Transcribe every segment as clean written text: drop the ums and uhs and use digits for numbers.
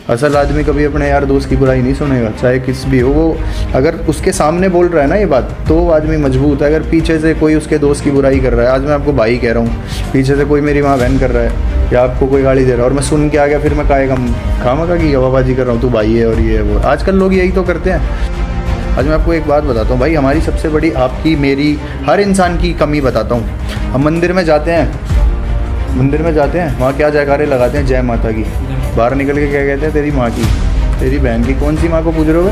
असल आदमी कभी अपने यार दोस्त की बुराई नहीं सुनेगा, चाहे किस भी हो वो। अगर उसके सामने बोल रहा है ना ये बात, तो वो आदमी मजबूत है। अगर पीछे से कोई उसके दोस्त की बुराई कर रहा है, आज मैं आपको भाई कह रहा हूँ, पीछे से कोई मेरी माँ बहन कर रहा है या आपको कोई गाली दे रहा है और मैं सुन के आ गया, फिर मैं काएगा खामखा की गवाबाजी कर रहा हूँ, तू भाई है और ये है वो। आजकल लोग यही तो करते हैं। आज मैं आपको एक बात बताता हूँ भाई, हमारी सबसे बड़ी, आपकी मेरी, हर इंसान की कमी बताता हूँ। हम मंदिर में जाते हैं, वहाँ क्या जयकारे लगाते हैं, जय माता की। बाहर निकल के क्या कहते हैं, तेरी माँ की, तेरी बहन की। कौन सी माँ को पूछ रहे हो?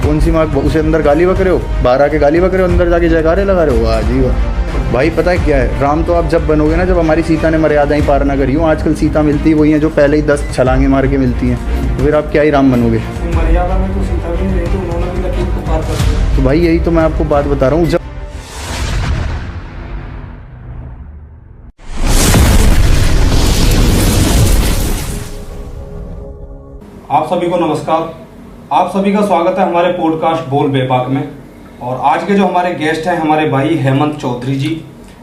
कौन सी माँ? उसे अंदर गाली बक रहे हो, बाहर आके गाली बक रहे हो, अंदर जाके जयकारे लगा रहे हो। वाह जी वाह। भाई पता है क्या है, राम तो आप जब बनोगे ना, जब हमारी सीता ने मर्यादाएं पार ना करी हो। आजकल सीता मिलती वही हैं जो पहले ही 10 छलांगे मार के मिलती हैं, तो फिर आप क्या ही राम बनोगे? मर्यादा में तो सीता भी नहीं रही, तो उन्होंने भी लकीर को पार कर दिया। तो भाई यही तो मैं आपको बात बता रहा हूँ। आप सभी को नमस्कार, आप सभी का स्वागत है हमारे पॉडकास्ट बोल बेबाक में। और आज के जो हमारे गेस्ट हैं, हमारे भाई हेमंत चौधरी जी।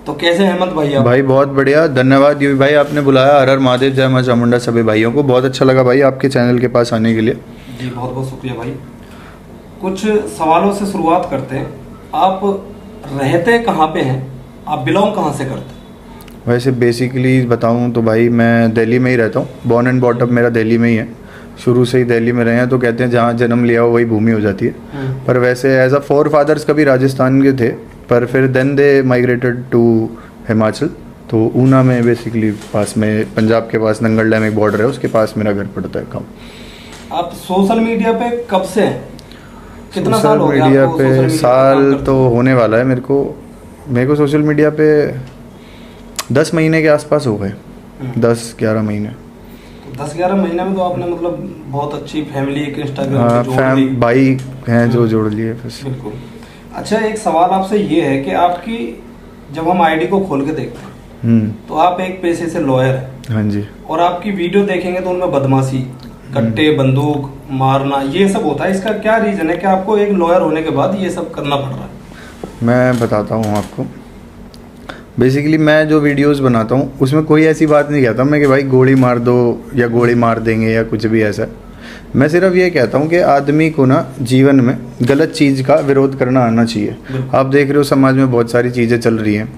तो कैसे हेमंत भाई आप? भाई बहुत बढ़िया, धन्यवाद यूवी भाई, आपने बुलाया। हर हर महादेव, जय मां चामुंडा सभी भाइयों को। बहुत अच्छा लगा भाई आपके चैनल के पास आने के लिए। जी बहुत बहुत शुक्रिया भाई। कुछ सवालों से शुरुआत करते हैं। आप रहते कहाँ पे हैं? आप बिलोंग कहाँ से करते हैं? वैसे बेसिकली बताऊँ तो भाई मैं दिल्ली में ही रहता हूँ। बॉर्न एंड बॉट अप मेरा दिल्ली में ही है, शुरू से ही दिल्ली में रहे हैं। तो कहते हैं जहाँ जन्म लिया हो वही भूमि हो जाती है। पर वैसे एज अ फोर फादर्स कभी राजस्थान के थे, पर फिर then they migrated to Himachal. तो ऊना में बेसिकली पास में, पंजाब के पास नंगल डैम एक बॉर्डर है, उसके पास मेरा घर पड़ता है। गाँव। आप सोशल मीडिया पे कब से हैं? कितना साल हो गया मीडिया आपको पे? सोशल मीडिया साल तो होने वाला है मेरे को सोशल मीडिया पे 10 महीने के आसपास हो गए, 10-11 महीने। 10-11 महीने में तो आपने मतलब बहुत अच्छी फैमिली एक इंस्टाग्राम पे जोड़ ली। भाई हैं जो जोड़ लिए बस। बिल्कुल। अच्छा, एक सवाल आपसे ये है कि आपकी, जब हम आईडी को खोल के देखते हैं तो आप एक पेशे से लॉयर हैं। हाँ जी। और आपकी वीडियो देखेंगे तो उनमें बदमाशी, कट्टे, बंदूक मारना, ये सब होता है। इसका क्या रीजन है कि आपको एक लॉयर होने के बाद ये सब करना पड़ रहा है? मैं बताता हूँ आपको। बेसिकली मैं जो वीडियोस बनाता हूँ उसमें कोई ऐसी बात नहीं कहता मैं कि भाई गोली मार दो या गोली मार देंगे या कुछ भी ऐसा। मैं सिर्फ ये कहता हूँ कि आदमी को ना जीवन में गलत चीज़ का विरोध करना आना चाहिए। आप देख रहे हो समाज में बहुत सारी चीज़ें चल रही हैं।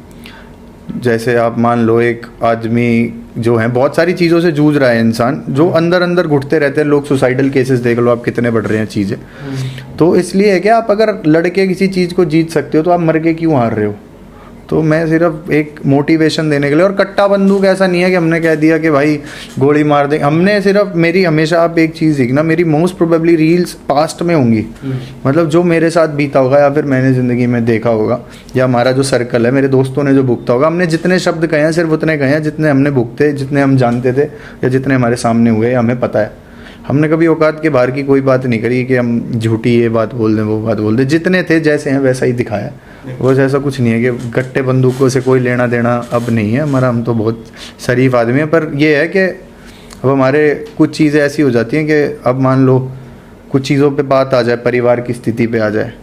जैसे आप मान लो एक आदमी जो है बहुत सारी चीज़ों से जूझ रहा है, इंसान जो अंदर अंदर घुटते रहते हैं। लोग सुसाइडल केसेस देख लो आप, कितने बढ़ रहे हैं चीज़ें। तो इसलिए है कि आप अगर लड़के किसी चीज़ को जीत सकते हो तो आप मर के क्यों हार रहे हो? तो मैं सिर्फ एक मोटिवेशन देने के लिए। और कट्टा बंदूक ऐसा नहीं है कि हमने कह दिया कि भाई गोली मार दें। हमने सिर्फ, मेरी हमेशा आप एक चीज़ सीखना, मेरी मोस्ट प्रोबेबली रील्स पास्ट में होंगी। मतलब जो मेरे साथ बीता होगा या फिर मैंने ज़िंदगी में देखा होगा या हमारा जो सर्कल है, मेरे दोस्तों ने जो भुगता होगा। हमने जितने शब्द कहे हैं सिर्फ उतने कहे हैं जितने हमने भुगते, जितने हम जानते थे या जितने हमारे सामने हुए, हमें पता है। हमने कभी औकात के बाहर की कोई बात नहीं करी कि हम झूठी ये बात बोल दें वो बात बोल दें। जितने थे जैसे हैं वैसा ही दिखाया। बस ऐसा कुछ नहीं है कि गट्टे बंदूकों से कोई लेना देना अब नहीं है हमारा। हम तो बहुत शरीफ आदमी हैं। पर ये है कि अब हमारे कुछ चीज़ें ऐसी हो जाती हैं कि अब मान लो कुछ चीज़ों पे बात आ जाए, परिवार की स्थिति पे आ जाए।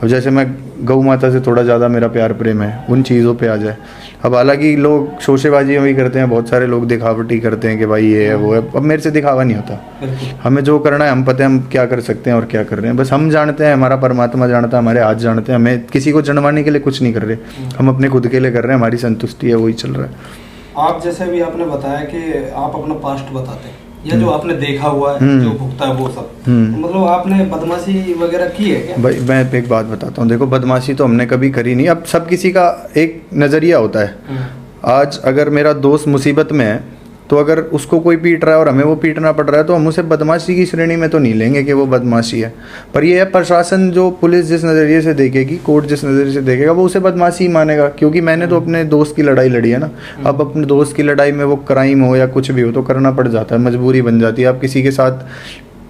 अब जैसे मैं गौ माता से थोड़ा ज़्यादा मेरा प्यार प्रेम है, उन चीज़ों पे आ जाए। अब हालांकि लोग शोशेबाजी भी करते हैं, बहुत सारे लोग दिखावटी करते हैं कि भाई ये है वो है। अब मेरे से दिखावा नहीं होता। हमें जो करना है हम पता है हम क्या कर सकते हैं और क्या कर रहे हैं। बस हम जानते हैं, हमारा परमात्मा जानता है, हमारे हाथ जानते हैं। हमें किसी को जनवाने के लिए कुछ नहीं कर रहे, हम अपने खुद के लिए कर रहे हैं। हमारी संतुष्टि है, वही चल रहा है। आप जैसे भी आपने बताया कि आप अपना पास्ट बताते हैं या जो आपने देखा हुआ है, जो भुगता है वो सब, तो मतलब आपने बदमाशी वगैरह की है क्या? भाई मैं एक बात बताता हूँ, देखो बदमाशी तो हमने कभी करी नहीं। अब सब किसी का एक नज़रिया होता है। आज अगर मेरा दोस्त मुसीबत में है तो अगर उसको कोई पीट रहा है और हमें वो पीटना पड़ रहा है तो हम उसे बदमाशी की श्रेणी में तो नहीं लेंगे कि वो बदमाशी है। पर ये है, प्रशासन जो, पुलिस जिस नज़रिए से देखेगी, कोर्ट जिस नज़रिए से देखेगा, वो उसे बदमाशी ही मानेगा। क्योंकि मैंने तो अपने दोस्त की लड़ाई लड़ी है ना। अब अपने दोस्त की लड़ाई में वो क्राइम हो या कुछ भी हो तो करना पड़ जाता है, मजबूरी बन जाती है। आप किसी के साथ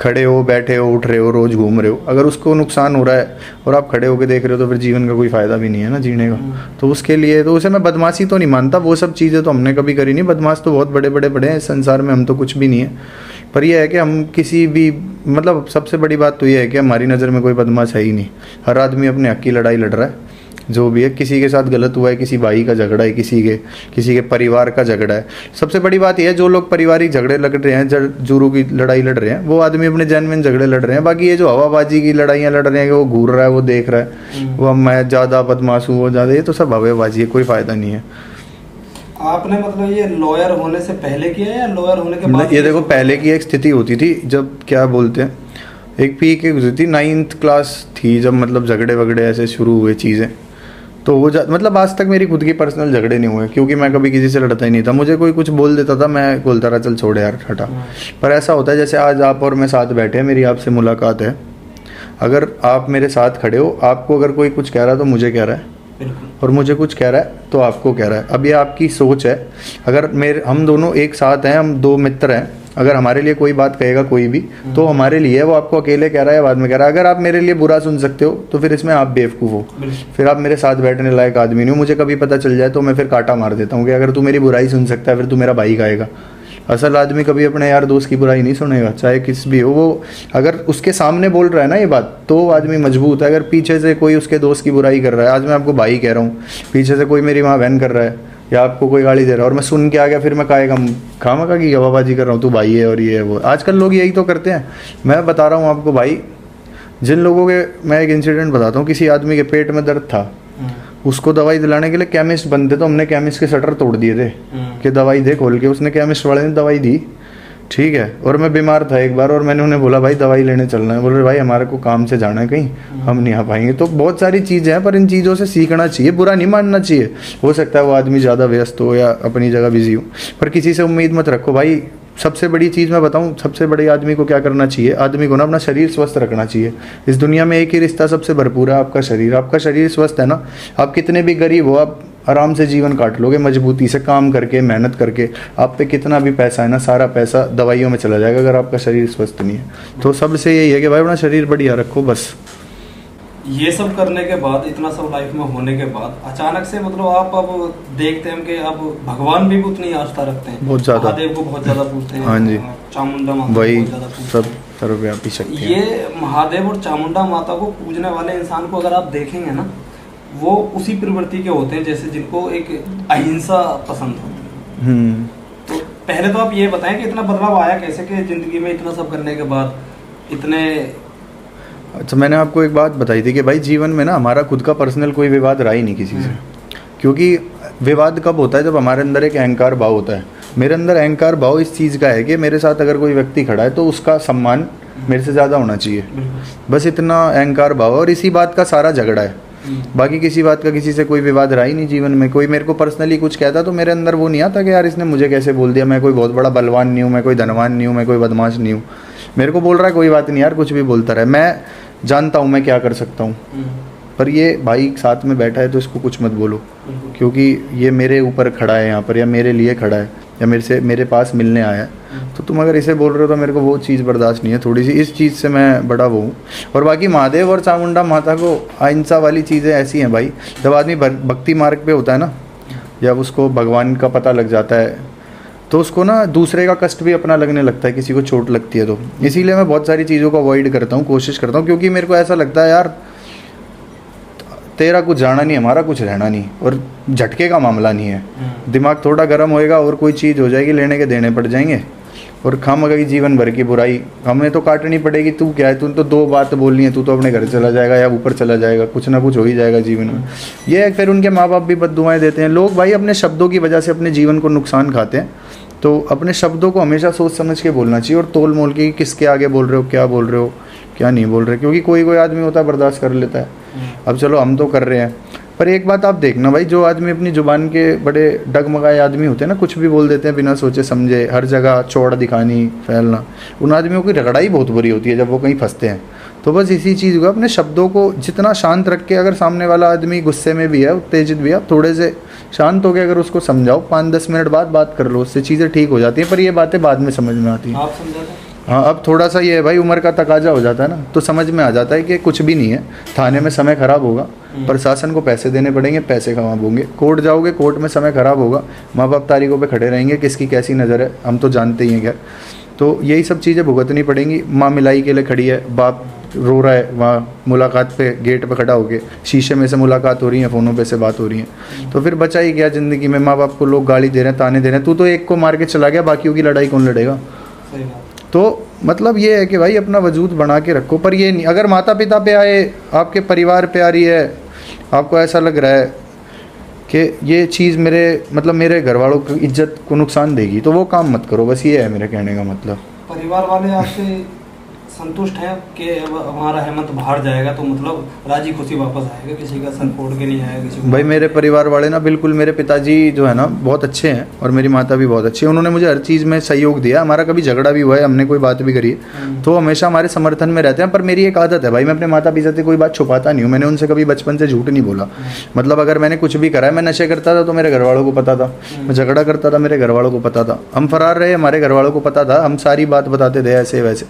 खड़े हो, बैठे हो, उठ रहे हो, रोज़ घूम रहे हो, अगर उसको नुकसान हो रहा है और आप खड़े होकर देख रहे हो तो फिर जीवन का कोई फ़ायदा भी नहीं है ना जीने का। तो उसके लिए तो उसे मैं बदमाशी तो नहीं मानता। वो सब चीज़ें तो हमने कभी करी नहीं। बदमाश तो बहुत बड़े बड़े हैं इस संसार में, हम तो कुछ भी नहीं है। पर यह है कि हम किसी भी, मतलब सबसे बड़ी बात तो यह है कि हमारी नज़र में कोई बदमाश है ही नहीं। हर आदमी अपने हक की लड़ाई लड़ रहा है। जो भी है, किसी के साथ गलत हुआ है, किसी भाई का झगड़ा है, किसी के परिवार का झगड़ा है। सबसे बड़ी बात यह है, जो लोग पारिवारिक झगड़े लड़ रहे हैं, जुरू की लड़ाई लड़ रहे हैं, वो आदमी अपने जेन्युइन झगड़े लड़ रहे हैं। बाकी ये जो हवाबाजी की लड़ाइयाँ लड़ रहे हैं कि वो घूर रहा है, वो देख रहा है, वो मैं ज़्यादा बदमाश हूँ, वो ज़्यादा, ये तो सब हवाबाजी है, कोई फ़ायदा नहीं है। आपने मतलब ये लॉयर होने से पहले किया या लॉयर होने के बाद? ये देखो, पहले की एक स्थिति होती थी जब, क्या बोलते हैं, एक पी के गुजरी थी, 9th क्लास थी जब, मतलब झगड़े वगड़े ऐसे शुरू हुए चीज़ें। तो वो मतलब आज तक मेरी खुद की पर्सनल झगड़े नहीं हुए, क्योंकि मैं कभी किसी से लड़ता ही नहीं था। मुझे कोई कुछ बोल देता था, मैं बोलता रहा चल छोड़ यार हटा। पर ऐसा होता है जैसे आज आप और मैं साथ बैठे हैं, मेरी आपसे मुलाकात है, अगर आप मेरे साथ खड़े हो, आपको अगर कोई कुछ कह रहा है तो मुझे कह रहा है, और मुझे कुछ कह रहा है तो आपको कह रहा है। अब ये आपकी सोच है। अगर हम दोनों एक साथ हैं, हम दो मित्र हैं, अगर हमारे लिए कोई बात कहेगा कोई भी, तो हमारे लिए है, वो आपको अकेले कह रहा है, बाद में कह रहा है। अगर आप मेरे लिए बुरा सुन सकते हो तो फिर इसमें आप बेवकूफ़ हो, फिर आप मेरे साथ बैठने लायक आदमी नहीं हो। मुझे कभी पता चल जाए तो मैं फिर कांटा मार देता हूँ कि अगर तू मेरी बुराई सुन सकता है, फिर तू मेरा भाई खाएगा। असल आदमी कभी अपने यार दोस्त की बुराई नहीं सुनेगा, चाहे किस भी हो। वो अगर उसके सामने बोल रहा है ना ये बात, तो आदमी मजबूत है। अगर पीछे से कोई उसके दोस्त की बुराई कर रहा है, आज मैं आपको भाई कह रहा हूँ, पीछे से कोई मेरी माँ बहन कर रहा है या आपको कोई गाली दे रहा है और मैं सुन के आ गया, फिर मैं काएगा खामखा की गवाबाजी कर रहा हूँ, तू भाई है और ये है वो। आजकल लोग यही तो करते हैं। मैं बता रहा हूँ आपको भाई, जिन लोगों के, मैं एक इंसिडेंट बताता हूँ। किसी आदमी के पेट में दर्द था, उसको दवाई दिलाने के लिए केमिस्ट बनते, तो हमने केमिस्ट के शटर तोड़ दिए थे कि दवाई दे खोल के। उसने केमिस्ट वाले ने दवाई दी, ठीक है, और मैं बीमार था एक बार, और मैंने उन्हें बोला भाई दवाई लेने चलना है। बोल रहे भाई हमारे को काम से जाना है कहीं, हम नहीं आ पाएंगे। तो बहुत सारी चीज़ें हैं, पर इन चीज़ों से सीखना चाहिए, बुरा नहीं मानना चाहिए। हो सकता है वो आदमी ज़्यादा व्यस्त हो या अपनी जगह बिजी हो, पर किसी से उम्मीद मत रखो भाई। सबसे बड़ी चीज़ मैं बताऊं, सबसे बड़े आदमी को क्या करना चाहिए, आदमी को ना अपना शरीर स्वस्थ रखना चाहिए। इस दुनिया में एक ही रिश्ता सबसे भरपूर है, आपका शरीर। आपका शरीर स्वस्थ है ना, आप कितने भी गरीब हो, आप आराम से जीवन काट लोगे, मजबूती से काम करके, मेहनत करके। आप पे कितना भी पैसा है ना, सारा पैसा दवाइयों में चला जाएगा अगर आपका शरीर स्वस्थ नहीं है। तो सबसे यही है कि भाई अपना शरीर बढ़िया रखो बस। ये सब करने के बाद, इतना सब लाइफ में होने के बाद, अचानक से मतलब आप अब देखते हैं कि अब भगवान भी उतनी आस्था रखते हैं, बहुत ज्यादा, महादेव को बहुत ज्यादा पूछते हैं। हाँ जी, चामुंडा माता वही सब सर्वव्यापी शक्ति है। ये महादेव और चामुंडा माता को पूजने वाले इंसान को अगर आप देखेंगे ना, वो उसी प्रवृत्ति के होते हैं जैसे जिनको एक अहिंसा पसंद होती है। तो पहले तो आप ये बताएं कि इतना बदलाव आया कैसे कि जिंदगी में इतना सब करने के बाद इतने। अच्छा, मैंने आपको एक बात बताई थी कि भाई जीवन में ना हमारा खुद का पर्सनल कोई विवाद रहा ही नहीं किसी से। क्योंकि विवाद कब होता है, जब हमारे अंदर एक अहंकार भाव होता है। मेरे अंदर अहंकार भाव इस चीज़ का है कि मेरे साथ अगर कोई व्यक्ति खड़ा है तो उसका सम्मान मेरे से ज़्यादा होना चाहिए, बस इतना अहंकार भाव। और इसी बात का सारा झगड़ा है, बाकी किसी बात का किसी से कोई विवाद रहा ही नहीं जीवन में। कोई मेरे को पर्सनली कुछ कहता तो मेरे अंदर वो नहीं आता कि यार इसने मुझे कैसे बोल दिया, मैं कोई बहुत बड़ा बलवान नहीं हूँ, मैं कोई धनवान नहीं हूँ, मैं कोई बदमाश नहीं हूँ। मेरे को बोल रहा है कोई बात नहीं यार, कुछ भी बोलता रहे, मैं जानता हूँ मैं क्या कर सकता हूँ। पर ये भाई साथ में बैठा है तो इसको कुछ मत बोलो, क्योंकि ये मेरे ऊपर खड़ा है यहाँ पर, या मेरे लिए खड़ा है, या मेरे पास मिलने आया है। तो तुम अगर इसे बोल रहे हो तो मेरे को वो चीज़ बर्दाश्त नहीं है। थोड़ी सी इस चीज़ से मैं बड़ा वो हूँ। और बाकी महादेव और चामुंडा माता को अहिंसा वाली चीज़ें ऐसी हैं भाई, जब आदमी भक्ति मार्ग पे होता है ना, जब उसको भगवान का पता लग जाता है, तो उसको ना दूसरे का कष्ट भी अपना लगने लगता है, किसी को चोट लगती है तो। इसीलिए मैं बहुत सारी चीज़ों को अवॉइड करता हूँ, कोशिश करता हूँ, क्योंकि मेरे को ऐसा लगता है यार तेरा कुछ जाना नहीं, हमारा कुछ रहना नहीं, और झटके का मामला नहीं है। दिमाग थोड़ा गर्म होएगा और कोई चीज़ हो जाएगी, लेने के देने पड़ जाएंगे, और खामखा जीवन भर की बुराई हमें तो काटनी पड़ेगी। तू क्या है, तू तो दो बात बोलनी है, तू तो अपने घर चला जाएगा या ऊपर चला जाएगा, कुछ ना कुछ हो ही जाएगा जीवन में। ये फिर उनके माँ बाप भी बद्दुआएं देते हैं। लोग भाई अपने शब्दों की वजह से अपने जीवन को नुकसान खाते हैं। तो अपने शब्दों को हमेशा सोच समझ के बोलना चाहिए, और तोल मोल के किसके आगे बोल रहे हो, क्या बोल रहे हो, क्या नहीं बोल रहे। क्योंकि कोई आदमी होता है बर्दाश्त कर लेता है, अब चलो हम तो कर रहे हैं। पर एक बात आप देखना भाई, जो आदमी अपनी जुबान के बड़े डगमगाए आदमी होते हैं ना, कुछ भी बोल देते हैं बिना सोचे समझे, हर जगह चौड़ा दिखानी, फैलना, उन आदमियों की रगड़ाई बहुत बुरी होती है जब वो कहीं फंसते हैं। तो बस इसी चीज़ को, अपने शब्दों को जितना शांत रख के, अगर सामने वाला आदमी गुस्से में भी है, उत्तेजित भी है, थोड़े से शांत हो के अगर उसको समझाओ, 5-10 मिनट बाद बात कर लो, उससे चीज़ें ठीक हो जाती हैं। पर ये बातें बाद में समझ में आती हैं। आप समझाते? हाँ, अब थोड़ा सा ये है भाई, उम्र का तकाजा हो जाता है ना, तो समझ में आ जाता है कि कुछ भी नहीं है। थाने में समय खराब होगा, प्रशासन को पैसे देने पड़ेंगे, पैसे कमा होंगे। कोर्ट जाओगे, कोर्ट में समय खराब होगा, माँ बाप तारीखों पे खड़े रहेंगे, किसकी कैसी नज़र है हम तो जानते ही हैं। खैर, तो यही सब चीज़ें भुगतनी पड़ेंगी। माँ मिलाई के लिए खड़ी है, बाप रो रहा है वहाँ मुलाकात पे, गेट पे खड़ा होके, शीशे में से मुलाकात हो रही है, फ़ोनों पे से बात हो रही है। तो फिर बचा ही क्या ज़िंदगी में? माँ बाप को लोग गाली दे रहे हैं, ताने दे रहे हैं, तू तो एक को मार के चला गया, बाकियों की लड़ाई कौन लड़ेगा? सही बात। तो मतलब ये है कि भाई अपना वजूद बना के रखो। पर ये नहीं, अगर माता पिता पे आए, आपके परिवार पे आ रही है, आपको ऐसा लग रहा है कि ये चीज़ मेरे घर वालों की इज्जत को नुकसान देगी, तो वो काम मत करो। बस ये है मेरे कहने का मतलब। परिवार वाले आपसे संतुष्ट हैं कि अब हमारा हेमंत बाहर जाएगा तो मतलब राजी खुशी वापस आएगा, किसी का सर फोड़ के नहीं आएगा किसी को? भाई मेरे परिवार वाले ना बिल्कुल, मेरे पिताजी जो है ना बहुत अच्छे हैं और मेरी माता भी बहुत अच्छी है। उन्होंने मुझे हर चीज़ में सहयोग दिया। हमारा कभी झगड़ा भी हुआ है, हमने कोई बात भी करी है तो हमेशा हमारे समर्थन में रहते हैं। पर मेरी एक आदत है भाई, मैं अपने माता पिता से कोई बात छुपाता नहीं हूँ। मैंने उनसे कभी बचपन से झूठ नहीं बोला। मतलब अगर मैंने कुछ भी करा है, मैं नशे करता था तो मेरे घर वालों को पता था, मैं झगड़ा करता था मेरे घर वालों को पता था, हम फरार रहे हमारे घर वालों को पता था, हम सारी बात बताते थे ऐसे वैसे।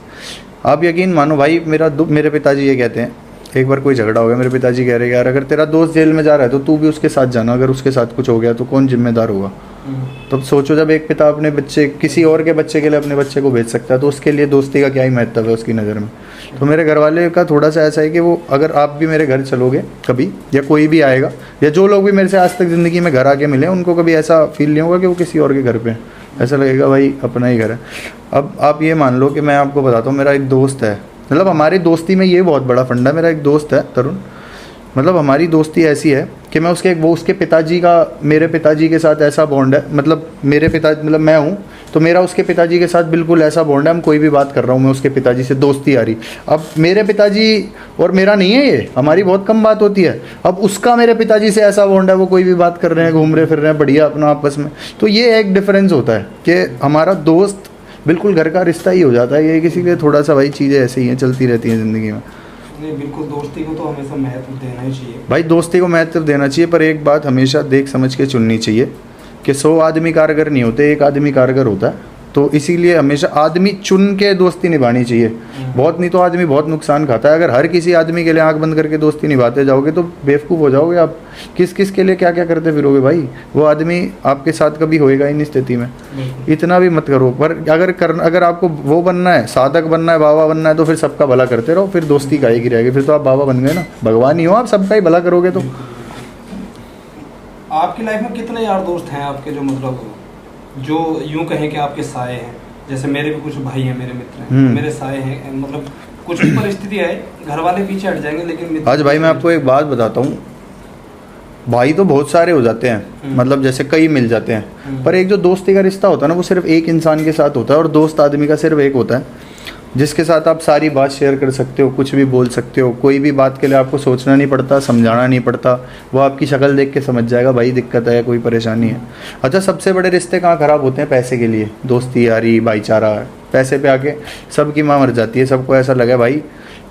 आप यकीन मानो भाई, मेरे पिताजी ये कहते हैं, एक बार कोई झगड़ा हो गया, मेरे पिताजी कह रहे हैं यार अगर तेरा दोस्त जेल में जा रहा है तो तू भी उसके साथ जाना, अगर उसके साथ कुछ हो गया तो कौन जिम्मेदार होगा? तो सोचो, जब एक पिता अपने बच्चे, किसी और के बच्चे के लिए अपने बच्चे को भेज सकता है तो उसके लिए दोस्ती का क्या ही महत्व है उसकी नज़र में। तो मेरे घर वाले का थोड़ा सा ऐसा है कि वो, अगर आप भी मेरे घर चलोगे कभी, या कोई भी आएगा, या जो लोग भी मेरे से आज तक ज़िंदगी में घर आके मिले, उनको कभी ऐसा फील नहीं होगा कि वो किसी और के घर पे हैं। ऐसा लगेगा भाई अपना ही घर है। अब आप ये मान लो कि मैं आपको बताता हूँ, मेरा एक दोस्त है, मतलब हमारी दोस्ती में ये बहुत बड़ा फंडा है। मेरा एक दोस्त है तरुण, मतलब हमारी दोस्ती ऐसी है कि मैं उसके पिताजी का मेरे पिताजी के साथ ऐसा बॉन्ड है, मतलब मैं हूँ तो मेरा उसके पिताजी के साथ बिल्कुल ऐसा बॉन्ड है। हम कोई भी बात कर रहा हूँ मैं उसके पिताजी से, दोस्ती आ रही। अब मेरे पिताजी और मेरा नहीं है ये, हमारी बहुत कम बात होती है। अब उसका मेरे पिताजी से ऐसा बॉन्ड है, वो कोई भी बात कर रहे हैं, घूम रहे फिर रहे हैं बढ़िया अपना आपस में। तो ये एक डिफरेंस होता है कि हमारा दोस्त बिल्कुल घर का रिश्ता ही हो जाता है। ये किसी के थोड़ा सा भाई चीज़ें ऐसे ही हैं, चलती रहती हैं ज़िंदगी में। नहीं, बिल्कुल दोस्ती को तो हमेशा महत्व देना ही चाहिए भाई, दोस्ती को महत्व देना चाहिए, पर एक बात हमेशा देख समझ के चुननी चाहिए कि 100 आदमी कारगर नहीं होते, एक आदमी कारगर होता है। तो इसीलिए हमेशा आदमी चुन के दोस्ती निभानी चाहिए। बहुत नहीं तो आदमी बहुत नुकसान खाता है। अगर हर किसी आदमी के लिए आंख बंद करके दोस्ती निभाते जाओगे तो बेवकूफ़ हो जाओगे आप। किस किस के लिए क्या क्या करते फिरोगे भाई? वो आदमी आपके साथ कभी होएगा ही नहीं स्थिति में। इतना भी मत करो। पर अगर आपको वो बनना है, साधक बनना है, बाबा बनना है, तो फिर सबका भला करते रहो, फिर दोस्ती काहे की रहेगी? फिर तो आप बाबा बन गए ना, भगवान ही हो आप, सबका ही भला करोगे। तो आपकी लाइफ में कितने यार दोस्त हैं आपके, जो मतलब जो यूं कहें कि आपके साए हैं? जैसे मेरे भी कुछ भाई हैं, मेरे मित्र हैं, मेरे साए हैं। मतलब कुछ भी परिस्थिति आए, घर वाले पीछे हट जाएंगे, लेकिन आज भाई मैं आपको एक बात बताता हूँ, भाई तो बहुत सारे हो जाते हैं, मतलब जैसे कई मिल जाते हैं, पर एक जो दोस्ती का रिश्ता होता है ना, वो सिर्फ एक इंसान के साथ होता है। और दोस्त आदमी का सिर्फ एक होता है जिसके साथ आप सारी बात शेयर कर सकते हो, कुछ भी बोल सकते हो, कोई भी बात के लिए आपको सोचना नहीं पड़ता, समझाना नहीं पड़ता। वो आपकी शक्ल देख के समझ जाएगा भाई दिक्कत है, कोई परेशानी है। अच्छा, सबसे बड़े रिश्ते कहाँ ख़राब होते हैं? पैसे के लिए। दोस्ती यारी भाईचारा, पैसे पे आके सबकी माँ मर जाती है। सबको ऐसा लगा भाई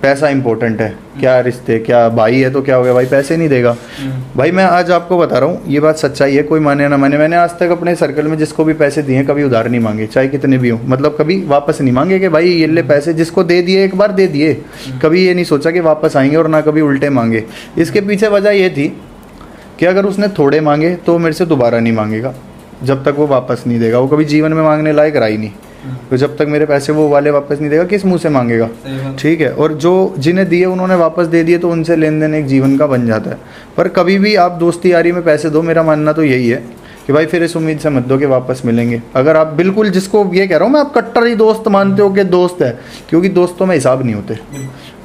पैसा इंपॉर्टेंट है, क्या रिश्ते, क्या भाई है तो क्या हो गया भाई, पैसे नहीं देगा। भाई मैं आज आपको बता रहा हूँ, ये बात सच्चाई है, कोई माने ना माने, मैंने आज तक अपने सर्कल में जिसको भी पैसे दिए कभी उधार नहीं मांगे, चाहे कितने भी हों। मतलब कभी वापस नहीं मांगे कि भाई ये ले पैसे, जिसको दे दिए एक बार दे दिए, कभी ये नहीं सोचा कि वापस आएंगे, और ना कभी उल्टे मांगे। इसके पीछे वजह ये थी कि अगर उसने थोड़े मांगे तो मेरे से दोबारा नहीं मांगेगा, जब तक वो वापस नहीं देगा। वो कभी जीवन में मांगने लायक रहा ही नहीं, तो जब तक मेरे पैसे वो वाले वापस नहीं देगा, किस मुंह से मांगेगा? ठीक है। और जो जिन्हें दिए उन्होंने वापस दे दिए, तो उनसे लेन देन एक जीवन का बन जाता है। पर कभी भी आप दोस्ती यारी में पैसे दो, मेरा मानना तो यही है कि भाई फिर इस उम्मीद से मत दो कि वापस मिलेंगे। अगर आप बिल्कुल, जिसको ये कह रहा हूँ मैं, आप कट्टर ही दोस्त मानते हो कि दोस्त है, क्योंकि दोस्तों में हिसाब नहीं होते।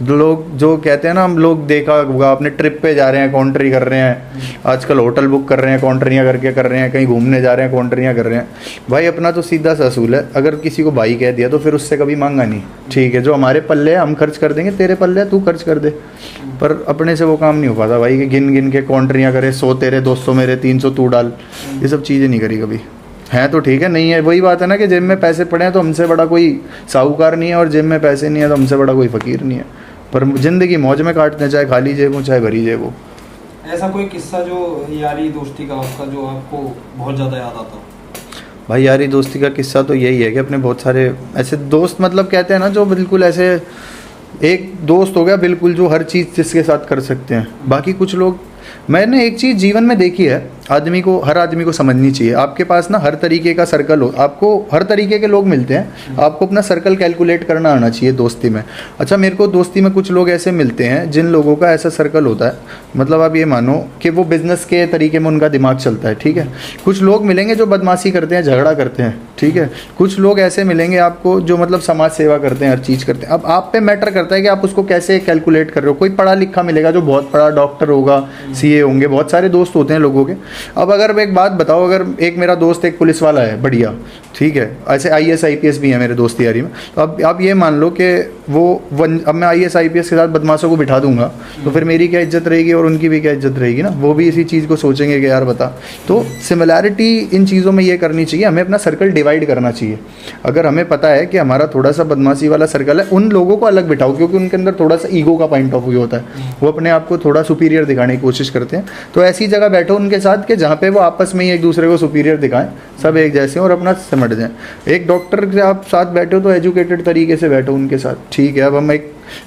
लोग जो कहते हैं ना, हम लोग देखा होगा आपने, ट्रिप पे जा रहे हैं कॉन्ट्री कर रहे हैं, आजकल होटल बुक कर रहे हैं कॉन्ट्रियाँ करके कर रहे हैं, कहीं घूमने जा रहे हैं कॉन्ट्रियाँ कर रहे हैं। भाई अपना तो सीधा सा असूल है, अगर किसी को भाई कह दिया तो फिर उससे कभी मांगा नहीं। ठीक है, जो हमारे पल्ले है हम खर्च कर देंगे, तेरे पल्ले है तू खर्च कर दे। पर अपने से वो काम नहीं हो पाता भाई कि गिन गिन के कॉन्ट्रियाँ करे, 100 तेरे 200 मेरे 300 तू डाल, ये सब चीज़ें नहीं करी कभी। है तो ठीक है, नहीं है वही बात है ना कि जेब में पैसे पड़े हैं तो हमसे बड़ा कोई साहूकार नहीं है, और जेब में पैसे नहीं है तो हमसे बड़ा कोई फ़कीर नहीं है। पर ज़िंदगी मौज में काटते हैं, चाहे खाली जेब हो चाहे भरी जेब हो। ऐसा कोई किस्सा जो यारी दोस्ती का आपका जो आपको बहुत ज़्यादा याद आता हो? भाई यारी दोस्ती का किस्सा तो यही है कि अपने बहुत सारे ऐसे दोस्त, मतलब कहते हैं ना, जो बिल्कुल ऐसे एक दोस्त हो गया बिल्कुल जो हर चीज़ जिसके साथ कर सकते हैं। बाकी कुछ लोग, मैंने एक चीज़ जीवन में देखी है आदमी को, हर आदमी को समझनी चाहिए। आपके पास ना हर तरीके का सर्कल हो, आपको हर तरीके के लोग मिलते हैं, आपको अपना सर्कल कैलकुलेट करना आना चाहिए दोस्ती में। अच्छा, मेरे को दोस्ती में कुछ लोग ऐसे मिलते हैं जिन लोगों का ऐसा सर्कल होता है, मतलब आप ये मानो कि वो बिजनेस के तरीके में उनका दिमाग चलता है, ठीक है। कुछ लोग मिलेंगे जो बदमाशी करते हैं, झगड़ा करते हैं, ठीक है। कुछ लोग ऐसे मिलेंगे आपको जो मतलब समाज सेवा करते हैं, हर चीज़ करते हैं। अब आप पे मैटर करता है कि आप उसको कैसे कैलकुलेट कर रहे हो। कोई पढ़ा लिखा मिलेगा जो बहुत बड़ा डॉक्टर होगा, सीए होंगे, बहुत सारे दोस्त होते हैं लोगों के। अब अगर एक बात बताओ, अगर एक मेरा दोस्त एक पुलिस वाला है बढ़िया, ठीक है, ऐसे IAS IPS भी है मेरे दोस्त यारी में, तो अब आप ये मान लो कि अब मैं IAS IPS के साथ बदमाशों को बिठा दूंगा तो फिर मेरी क्या इज्जत रहेगी और उनकी भी क्या इज्जत रहेगी ना। वो भी इसी चीज़ को सोचेंगे कि यार बता। तो सिमिलैरिटी इन चीज़ों में ये करनी चाहिए, हमें अपना सर्कल डिवाइड करना चाहिए। अगर हमें पता है कि हमारा थोड़ा सा बदमाशी वाला सर्कल है, उन लोगों को अलग बिठाओ, क्योंकि उनके अंदर थोड़ा सा ईगो का पॉइंट ऑफ व्यू होता है, वो अपने आप को थोड़ा सुपीरियर दिखाने की कोशिश करते हैं। तो ऐसी जगह बैठो उनके साथ कि जहाँ पे वो आपस में ही एक दूसरे को सुपीरियर दिखाएं, सब एक जैसे और अपना समझ जाएं। एक डॉक्टर से आप साथ बैठे हो तो एजुकेटेड तरीके से बैठो उनके साथ, ठीक है। अब हम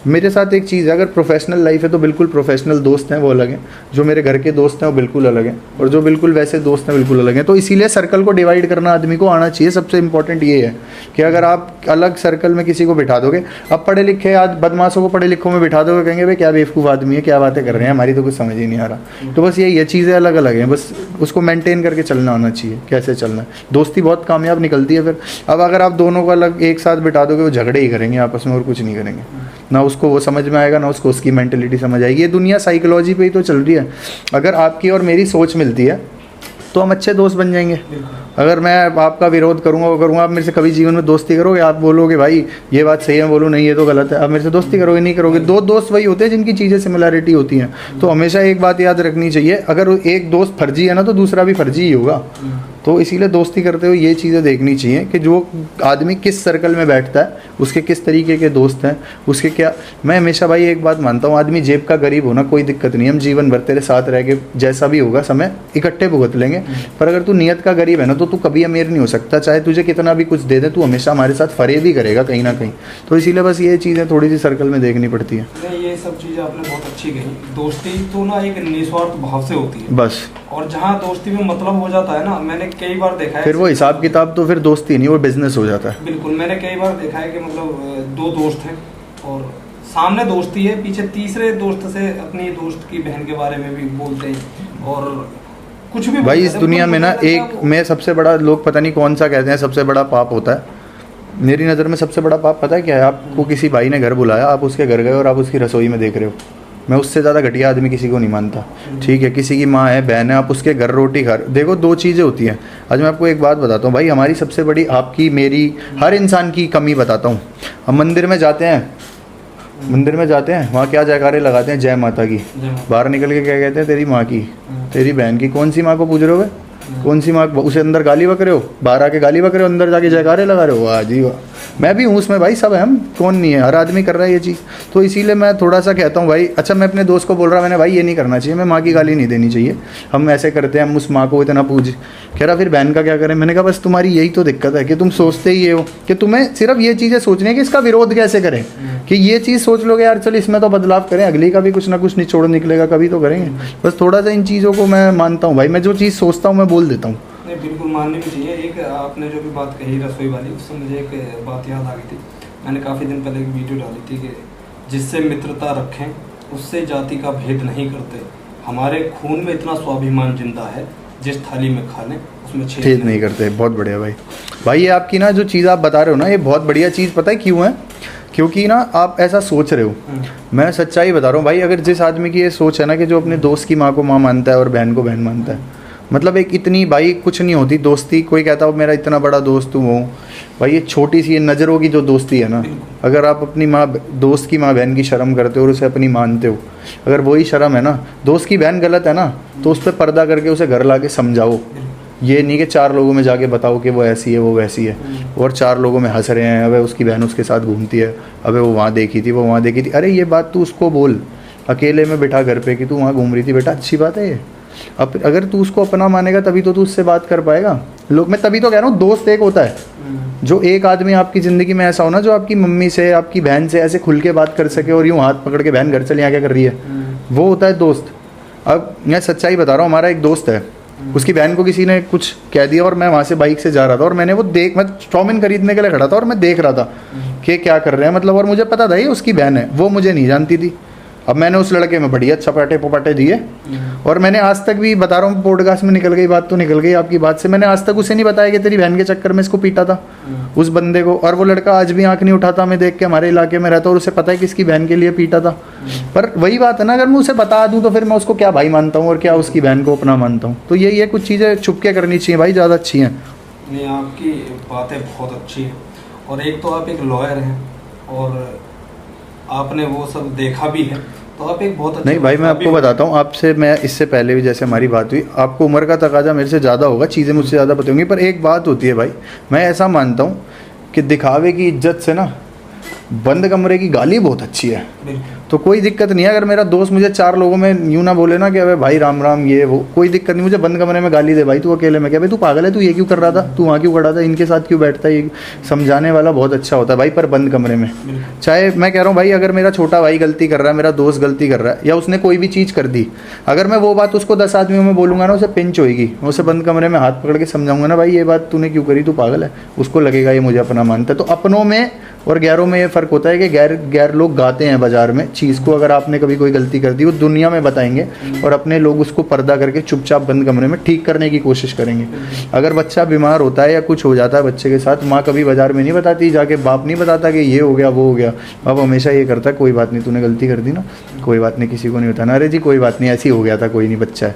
मेरे साथ एक चीज़ है, अगर प्रोफेशनल लाइफ है तो बिल्कुल प्रोफेशनल दोस्त हैं वो अलग हैं, जो मेरे घर के दोस्त हैं वो बिल्कुल अलग हैं, और जो बिल्कुल वैसे दोस्त हैं बिल्कुल अलग हैं। तो इसीलिए सर्कल को डिवाइड करना आदमी को आना चाहिए। सबसे इंपॉर्टेंट ये है कि अगर आप अलग सर्कल में किसी को बिठा दोगे, अब पढ़े लिखे आज बदमाशों को पढ़े लिखों में बिठा दोगे, कहेंगे भाई क्या बेवकूफ़ आदमी है, क्या बातें कर रहे हैं, हमारी तो कुछ समझ ही नहीं आ रहा। तो बस ये चीज़ें अलग अलग हैं, बस उसको मेंटेन करके चलना आना चाहिए, कैसे चलना है। दोस्ती बहुत कामयाब निकलती है फिर। अब अगर आप दोनों को अलग एक साथ बिठा दोगे, वो झगड़े ही करेंगे आपस में और कुछ नहीं करेंगे, ना उसको वो समझ में आएगा ना उसको उसकी मेंटेलिटी समझ आएगी। ये दुनिया साइकोलॉजी पे ही तो चल रही है। अगर आपकी और मेरी सोच मिलती है तो हम अच्छे दोस्त बन जाएंगे। अगर मैं आपका विरोध करूंगा वो करूंगा, आप मेरे से कभी जीवन में दोस्ती करोगे? आप बोलोगे भाई ये बात सही है, बोलो नहीं ये तो गलत है, आप मेरे से दोस्ती करोगे? नहीं करोगे। दो दोस्त वही होते हैं जिनकी चीज़ें सिमिलैरिटी होती हैं। तो हमेशा एक बात याद रखनी चाहिए, अगर एक दोस्त फर्जी है ना तो दूसरा भी फर्जी ही होगा। तो इसीलिए दोस्ती करते हुए ये चीज़ें देखनी चाहिए कि जो आदमी किस सर्कल में बैठता है, उसके किस तरीके के दोस्त हैं, उसके क्या। मैं हमेशा भाई एक बात मानता हूँ, आदमी जेब का गरीब होना कोई दिक्कत नहीं, हम जीवन भर तेरे साथ रह के जैसा भी होगा समय इकट्ठे भुगत लेंगे। पर अगर तू नियत का गरीब है ना तो तू कभी अमीर नहीं हो सकता, चाहे तुझे कितना भी कुछ दे दे, तू हमेशा हमारे साथ फरेब ही करेगा कहीं ना कहीं। तो इसीलिए बस ये चीज़ें थोड़ी सी सर्कल में देखनी पड़ती है। ये सब चीज़ें आपने बहुत अच्छी कही। दोस्ती तो ना एक निस्वार्थ भाव से होती है बस, और जहाँ दोस्ती में मतलब हो जाता है ना, मैंने कई बार देखा है फिर वो हिसाब किताब तो फिर दोस्ती नहीं, वो बिजनेस हो जाता है। बिल्कुल, मैंने कई बार देखा है कि मतलब दो दोस्त हैं और सामने दोस्ती है, पीछे तीसरे दोस्त से अपनी दोस्त की बहन के बारे में भी बोलते हैं और कुछ भी भाई इस दुनिया में ना एक मैं सबसे बड़ा, लोग पता नहीं कौन सा कहते हैं सबसे बड़ा पाप होता है, मेरी नज़र में सबसे बड़ा पाप पता है क्या है? आपको किसी भाई ने घर बुलाया, आप उसके घर गए और आप उसकी रसोई में देख रहे हो। मैं उससे ज़्यादा घटिया आदमी किसी को नहीं मानता, ठीक है। किसी की माँ है, बहन है, आप उसके घर रोटी खा रहे। देखो दो चीज़ें होती हैं। आज मैं आपको एक बात बताता हूँ भाई, हमारी सबसे बड़ी, आपकी मेरी, हर इंसान की कमी बताता हूँ। हम मंदिर में जाते हैं, वहाँ क्या जयकारे लगाते हैं, जय माता की। बाहर निकल के क्या कहते हैं, तेरी माँ की, तेरी बहन की। कौन सी माँ को पूछ रहे हो? कौन सी माँ? उसे अंदर गाली बक रहे हो, बाहर आके गाली बक रहे हो, अंदर जाके जयकारे लगा रहे हो। वाह जी वाह, मैं भी हूँ उसमें भाई, सब है, हम कौन नहीं है, हर आदमी कर रहा है ये चीज़। तो इसीलिए मैं थोड़ा सा कहता हूँ भाई, अच्छा मैं अपने दोस्त को बोल रहा, मैंने भाई ये नहीं करना चाहिए, मैं माँ की गाली नहीं देनी चाहिए, हम ऐसे करते हैं, हम उस माँ को इतना पूज। कह रहा फिर बहन का क्या करें? मैंने कहा बस तुम्हारी यही तो दिक्कत है कि तुम सोचते ही ये हो कि तुम्हें सिर्फ ये चीज़ें सोचनी है कि इसका विरोध कैसे करें, कि ये चीज़ सोच लोगे यार चल इसमें तो बदलाव करें, अगली का भी कुछ ना कुछ निचोड़ निकलेगा, कभी तो करेंगे। बस थोड़ा सा इन चीज़ों को मैं मानता हूँ भाई, मैं जो चीज़ सोचता हूँ मैं बोल देता हूँ। नहीं, बिल्कुल माननी भी चाहिए। एक आपने जो भी बात कही रसोई वाली, उससे मुझे एक बात याद आ गई थी। मैंने काफ़ी दिन पहले एक वीडियो डाली थी कि जिससे मित्रता रखें उससे जाति का भेद नहीं करते, हमारे खून में इतना स्वाभिमान जिंदा है, जिस थाली में खा लें उसमें छेद नहीं करते। बहुत बढ़िया भाई ये आपकी ना जो चीज़ आप बता रहे हो ना, ये बहुत बढ़िया चीज़, पता है क्यों है? क्योंकि ना आप ऐसा सोच रहे हो। मैं सच्चाई बता रहा हूँ भाई, अगर जिस आदमी की ये सोच है ना कि जो अपने दोस्त की माँ को माँ मानता है और बहन को बहन मानता है, मतलब एक इतनी भाई कुछ नहीं होती दोस्ती। कोई कहता हो मेरा इतना बड़ा दोस्त हूँ भाई, ये छोटी सी ये नज़रों की जो दोस्ती है ना, अगर आप अपनी माँ दोस्त की माँ बहन की शर्म करते हो और उसे अपनी मानते हो, अगर वही शर्म है ना, दोस्त की बहन गलत है ना तो उस पर पर्दा करके उसे घर ला के समझाओ। ये नहीं कि चार लोगों में जाके बताओ कि वो ऐसी है वो वैसी है, और चार लोगों में हंस रहे हैं, अबे उसकी बहन उसके साथ घूमती है, अबे वो वहाँ देखी थी, वो वहाँ देखी थी। अरे ये बात तू उसको बोल अकेले में बिठा घर पे कि तू वहाँ घूम रही थी बेटा, अच्छी बात है ये। अब अगर तू उसको अपना मानेगा तभी तो तू उससे बात कर पाएगा। लोग, मैं तभी तो कह रहा हूँ दोस्त एक होता है, जो एक आदमी आपकी ज़िंदगी में ऐसा हो ना जो आपकी मम्मी से आपकी बहन से ऐसे खुल के बात कर सके और यूँ हाथ पकड़ के बहन घर चले यहाँ क्या कर रही है, वो होता है दोस्त। अब मैं सच्चाई बता रहा हूँ, हमारा एक दोस्त है, उसकी बहन को किसी ने कुछ कह दिया और मैं वहाँ से बाइक से जा रहा था और मैंने वो मैं चाउमीन खरीदने के लिए खड़ा था और मैं देख रहा था कि क्या कर रहे हैं मतलब, और मुझे पता था ये उसकी बहन है, वो मुझे नहीं जानती थी। अब मैंने उस लड़के में बढ़िया चपाटे पोपाटे दिए और मैंने आज तक भी बता रहा हूँ, पॉडकास्ट में निकल गई बात तो निकल गई आपकी बात से, मैंने आज तक उसे नहीं बताया कि तेरी बहन के चक्कर में इसको पीटा था उस बंदे को। और वो लड़का आज भी आंख नहीं उठाता, मैं देख के, हमारे इलाके में रहता और उसे पता है किसकी बहन के लिए पीटा था। पर वही बात है ना, अगर मैं उसे बता दूँ तो फिर मैं उसको क्या भाई मानता हूँ और क्या उसकी बहन को अपना मानता हूँ। तो यही है, कुछ चीज़ें छुप के करनी चाहिए भाई, ज़्यादा अच्छी हैं। नहीं, आपकी बातें बहुत अच्छी हैं और एक तो आप एक लॉयर हैं और आपने वो सब देखा भी है, तो आप एक बहुत नहीं भाई, मैं आपको बताता हूँ, आपसे मैं इससे पहले भी जैसे हमारी बात हुई, आपको उम्र का तकाजा मेरे से ज़्यादा होगा, चीज़ें मुझसे ज़्यादा पता होंगी, पर एक बात होती है भाई, मैं ऐसा मानता हूँ कि दिखावे की इज्जत से ना बंद कमरे की गाली बहुत अच्छी है। तो कोई दिक्कत नहीं है अगर मेरा दोस्त मुझे 4 लोगों में यूँ ना बोले ना कि अबे भाई राम राम ये वो, कोई दिक्कत नहीं, मुझे बंद कमरे में गाली दे भाई, तू अकेले में क्या भाई, तू पागल है, तू ये क्यों कर रहा था, तू वहाँ क्यों खड़ा था, इनके साथ क्यों बैठता है, ये समझाने वाला बहुत अच्छा होता है भाई, पर बंद कमरे में। चाहे मैं कह रहा हूँ भाई, अगर मेरा छोटा भाई गलती कर रहा है, मेरा दोस्त गलती कर रहा है, या उसने कोई भी चीज़ कर दी, अगर मैं वो बात उसको 10 आदमियों में बोलूँगा ना, उसे पिंच होगी, मैं उसे बंद कमरे में हाथ पकड़ के समझाऊंगा ना, भाई ये बात तूने क्यों करी, तू पागल है, उसको लगेगा ये मुझे अपना मानता है। तो अपनों में और गैरों में ये फ़र्क होता है कि गैर लोग गाते हैं बाजार में चीज़ को, अगर आपने कभी कोई गलती कर दी वो दुनिया में बताएंगे, और अपने लोग उसको पर्दा करके चुपचाप बंद कमरे में ठीक करने की कोशिश करेंगे। अगर बच्चा बीमार होता है या कुछ हो जाता है बच्चे के साथ, माँ कभी बाजार में नहीं बताती, जाके बाप नहीं बताता कि ये हो गया वो हो गया, बाप हमेशा ये करता है, कोई बात नहीं, तूने गलती कर दी ना, कोई बात नहीं, किसी को नहीं बताना, अरे जी कोई बात नहीं, ऐसी हो गया था, कोई नहीं, बच्चा है,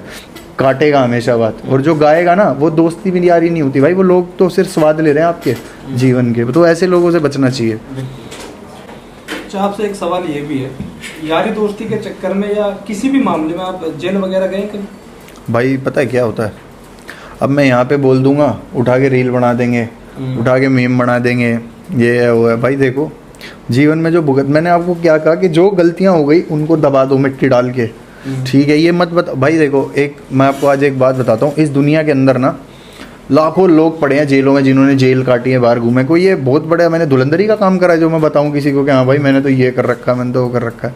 काटेगा हमेशा बात। और जो गाएगा ना, वो दोस्ती भी यारी नहीं होती भाई, वो लोग तो सिर्फ स्वाद ले रहे हैं आपके जीवन के, तो ऐसे लोगों से बचना चाहिए। अच्छा, आपसे एक सवाल ये भी है, यारी दोस्ती के चक्कर में या किसी भी मामले में आप जेल वगैरह गए कभी? भाई पता है क्या होता है, अब मैं यहाँ पे बोल दूंगा, उठा के रील बना देंगे, उठा के मीम बना देंगे, ये है वो है। भाई देखो, जीवन में जो भुगत, मैंने आपको क्या कहा कि जो गलतियाँ हो गई उनको दबा दो मिट्टी डाल के, ठीक है, ये मत भाई देखो, एक मैं आपको आज एक बात बताता हूँ, इस दुनिया के अंदर ना लाखों लोग पड़े हैं जेलों में, जिन्होंने जेल काटी है, बाहर घूमे, कोई ये बहुत बड़ा मैंने धुलंधरी का काम करा है जो मैं बताऊं किसी को कि हाँ भाई मैंने तो ये कर रखा है, मैंने तो वो कर रखा है।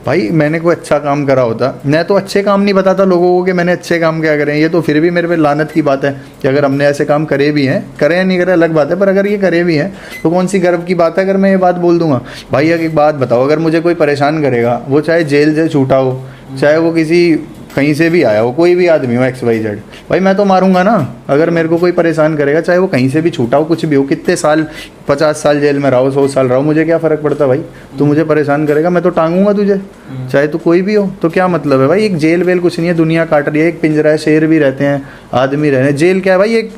भाई मैंने कोई अच्छा काम करा होता, मैं तो अच्छे काम नहीं बताता लोगों को कि मैंने अच्छे काम क्या करे, ये तो फिर भी मेरे पे लानत की बात है कि अगर हमने ऐसे काम करे भी हैं, करे या नहीं करे अलग बात है, पर अगर ये करे भी हैं तो कौन सी गर्व की बात है अगर मैं ये बात बोल दूंगा। भाई एक बात बताओ, अगर मुझे कोई परेशान करेगा, वो चाहे जेल से छूटा हो, चाहे वो किसी कहीं से भी आया हो, कोई भी आदमी हो XYZ, भाई मैं तो मारूंगा ना अगर मेरे को कोई परेशान करेगा, चाहे वो कहीं से भी छूटा हो, कुछ भी हो, कितने साल, 50 साल जेल में रहो, 100 साल रहो, मुझे क्या फ़र्क पड़ता भाई, तू मुझे परेशान करेगा मैं तो टांगूंगा तुझे, चाहे तू कोई भी हो। तो क्या मतलब है भाई, एक जेल वेल कुछ नहीं है, दुनिया काट रही है, एक पिंजरा है, शेर भी रहते हैं, आदमी रहते हैं, जेल क्या है भाई, एक